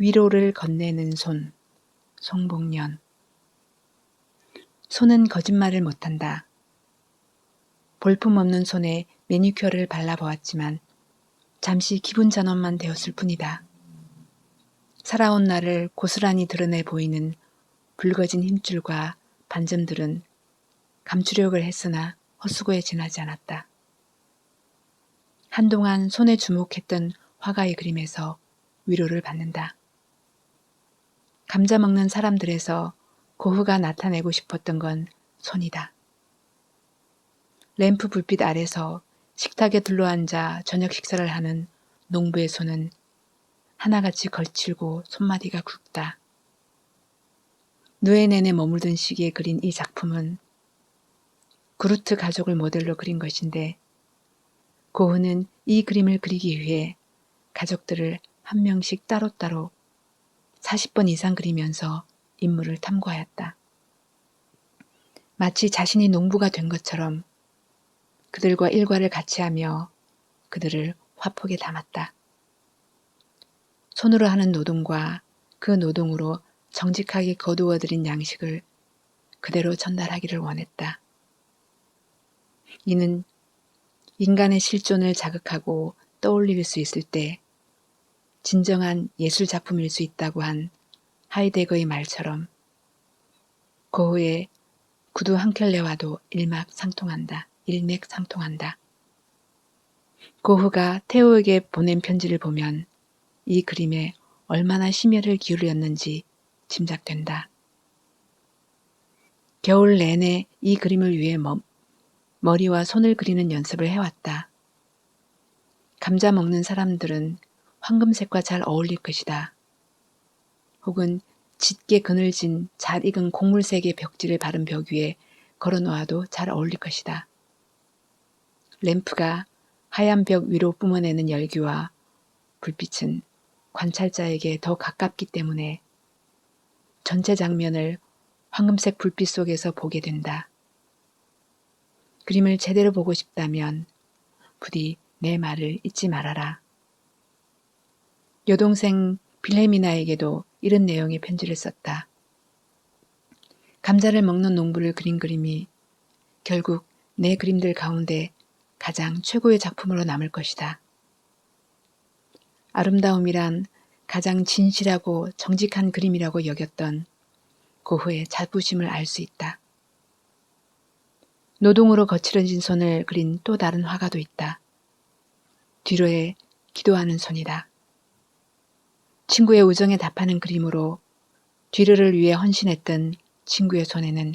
위로를 건네는 손, 송봉년. 손은 거짓말을 못한다. 볼품없는 손에 매니큐어를 발라보았지만 잠시 기분 전환만 되었을 뿐이다. 살아온 나를 고스란히 드러내 보이는 붉어진 힘줄과 반점들은 감추려고 했으나 헛수고에 지나지 않았다. 한동안 손에 주목했던 화가의 그림에서 위로를 받는다. 감자 먹는 사람들에서 고흐가 나타내고 싶었던 건 손이다. 램프 불빛 아래서 식탁에 둘러앉아 저녁 식사를 하는 농부의 손은 하나같이 걸칠고 손마디가 굵다. 누에 내내 머물던 시기에 그린 이 작품은 그루트 가족을 모델로 그린 것인데 고흐는 이 그림을 그리기 위해 가족들을 한 명씩 따로따로 40번 이상 그리면서 인물을 탐구하였다. 마치 자신이 농부가 된 것처럼 그들과 일과를 같이 하며 그들을 화폭에 담았다. 손으로 하는 노동과 그 노동으로 정직하게 거두어들인 양식을 그대로 전달하기를 원했다. 이는 인간의 실존을 자극하고 떠올릴 수 있을 때 진정한 예술 작품일 수 있다고 한 하이데거의 말처럼 고흐의 구두 한 켤레와도 일맥상통한다. 고흐가 테오에게 보낸 편지를 보면 이 그림에 얼마나 심혈을 기울였는지 짐작된다. 겨울 내내 이 그림을 위해 머리와 손을 그리는 연습을 해왔다. 감자 먹는 사람들은 황금색과 잘 어울릴 것이다. 혹은 짙게 그늘진 잘 익은 곡물색의 벽지를 바른 벽 위에 걸어놓아도 잘 어울릴 것이다. 램프가 하얀 벽 위로 뿜어내는 열기와 불빛은 관찰자에게 더 가깝기 때문에 전체 장면을 황금색 불빛 속에서 보게 된다. 그림을 제대로 보고 싶다면 부디 내 말을 잊지 말아라. 여동생 빌헬미나에게도 이런 내용의 편지를 썼다. 감자를 먹는 농부를 그린 그림이 결국 내 그림들 가운데 가장 최고의 작품으로 남을 것이다. 아름다움이란 가장 진실하고 정직한 그림이라고 여겼던 고흐의 자부심을 알 수 있다. 노동으로 거칠어진 손을 그린 또 다른 화가도 있다. 뒤로에 기도하는 손이다. 친구의 우정에 답하는 그림으로 뒤로를 위해 헌신했던 친구의 손에는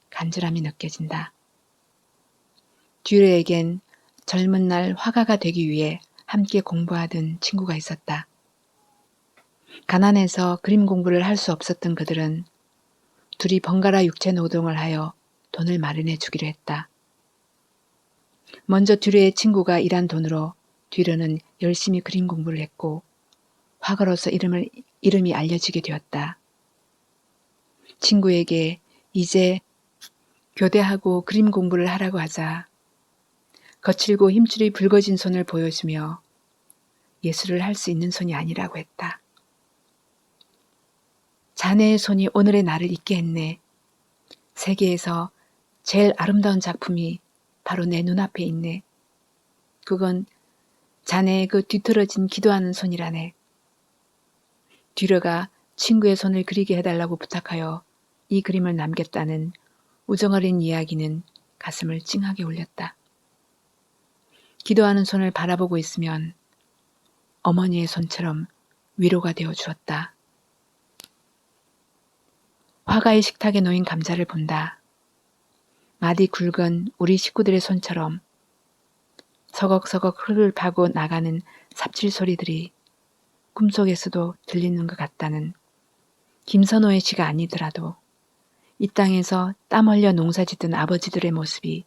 간절함이 느껴진다. 뒤로에겐 젊은 날 화가가 되기 위해 함께 공부하던 친구가 있었다. 가난해서 그림 공부를 할 수 없었던 그들은 둘이 번갈아 육체 노동을 하여 돈을 마련해 주기로 했다. 먼저 뒤로의 친구가 일한 돈으로 뒤로는 열심히 그림 공부를 했고 화가로서 이름이 알려지게 되었다. 친구에게 이제 교대하고 그림 공부를 하라고 하자 거칠고 힘줄이 붉어진 손을 보여주며 예술을 할 수 있는 손이 아니라고 했다. 자네의 손이 오늘의 나를 있게 했네. 세계에서 제일 아름다운 작품이 바로 내 눈앞에 있네. 그건 자네의 그 뒤틀어진 기도하는 손이라네. 뒤로가 친구의 손을 그리게 해달라고 부탁하여 이 그림을 남겼다는 우정어린 이야기는 가슴을 찡하게 울렸다. 기도하는 손을 바라보고 있으면 어머니의 손처럼 위로가 되어 주었다. 화가의 식탁에 놓인 감자를 본다. 마디 굵은 우리 식구들의 손처럼 서걱서걱 흙을 파고 나가는 삽질 소리들이 꿈속에서도 들리는 것 같다는 김선호의 시가 아니더라도 이 땅에서 땀 흘려 농사짓던 아버지들의 모습이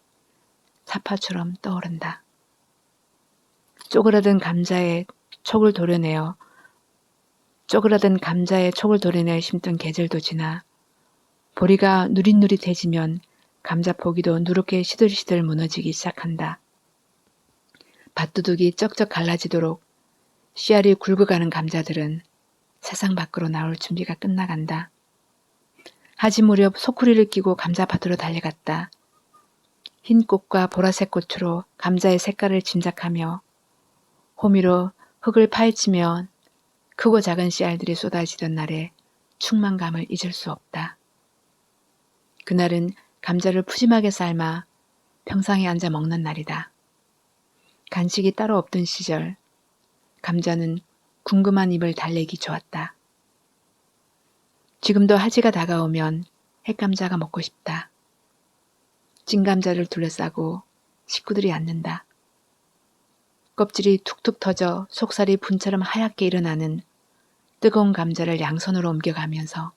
사파처럼 떠오른다. 쪼그라든 감자에 촉을 도려내어 심던 계절도 지나 보리가 누릿누릿해지면 감자 포기도 누렇게 시들시들 무너지기 시작한다. 밭두둑이 쩍쩍 갈라지도록 씨알이 굵어가는 감자들은 세상 밖으로 나올 준비가 끝나간다. 하지 무렵 소쿠리를 끼고 감자밭으로 달려갔다. 흰 꽃과 보라색 꽃으로 감자의 색깔을 짐작하며 호미로 흙을 파헤치면 크고 작은 씨알들이 쏟아지던 날에 충만감을 잊을 수 없다. 그날은 감자를 푸짐하게 삶아 평상에 앉아 먹는 날이다. 간식이 따로 없던 시절, 감자는 궁금한 입을 달래기 좋았다. 지금도 하지가 다가오면 햇감자가 먹고 싶다. 찐감자를 둘러싸고 식구들이 앉는다. 껍질이 툭툭 터져 속살이 분처럼 하얗게 일어나는 뜨거운 감자를 양손으로 옮겨가면서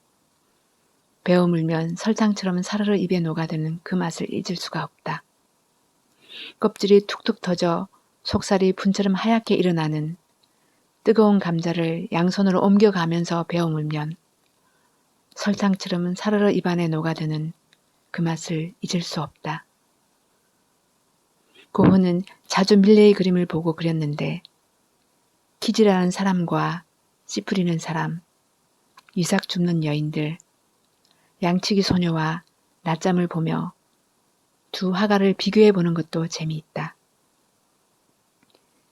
베어 물면 설탕처럼 사르르 입에 녹아드는 그 맛을 잊을 수가 없다. 껍질이 툭툭 터져 속살이 분처럼 하얗게 일어나는 뜨거운 감자를 양손으로 옮겨가면서 베어 물면 설탕처럼 사르르 입안에 녹아드는 그 맛을 잊을 수 없다. 고흐는 자주 밀레의 그림을 보고 그렸는데 키즈라는 사람과 씨 뿌리는 사람, 이삭 줍는 여인들, 양치기 소녀와 낮잠을 보며 두 화가를 비교해 보는 것도 재미있다.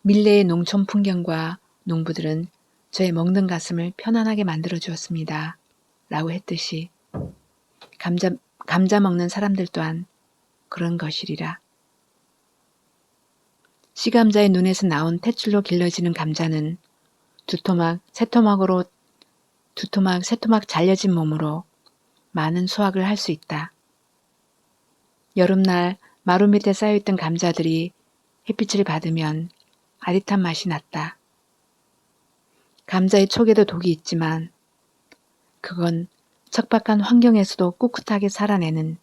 밀레의 농촌 풍경과 농부들은 저의 먹는 가슴을 편안하게 만들어 주었습니다. 라고 했듯이 감자 먹는 사람들 또한 그런 것이리라. 씨감자의 눈에서 나온 탯줄로 길러지는 감자는 두토막, 세 토막 잘려진 몸으로 많은 수확을 할 수 있다. 여름날 마루 밑에 쌓여있던 감자들이 햇빛을 받으면 아릿한 맛이 났다. 감자의 촉에도 독이 있지만 그건 척박한 환경에서도 꿋꿋하게 살아내는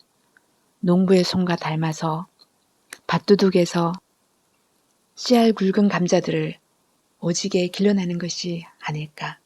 농부의 손과 닮아서 밭두둑에서 씨알 굵은 감자들을 오지게 길러내는 것이 아닐까.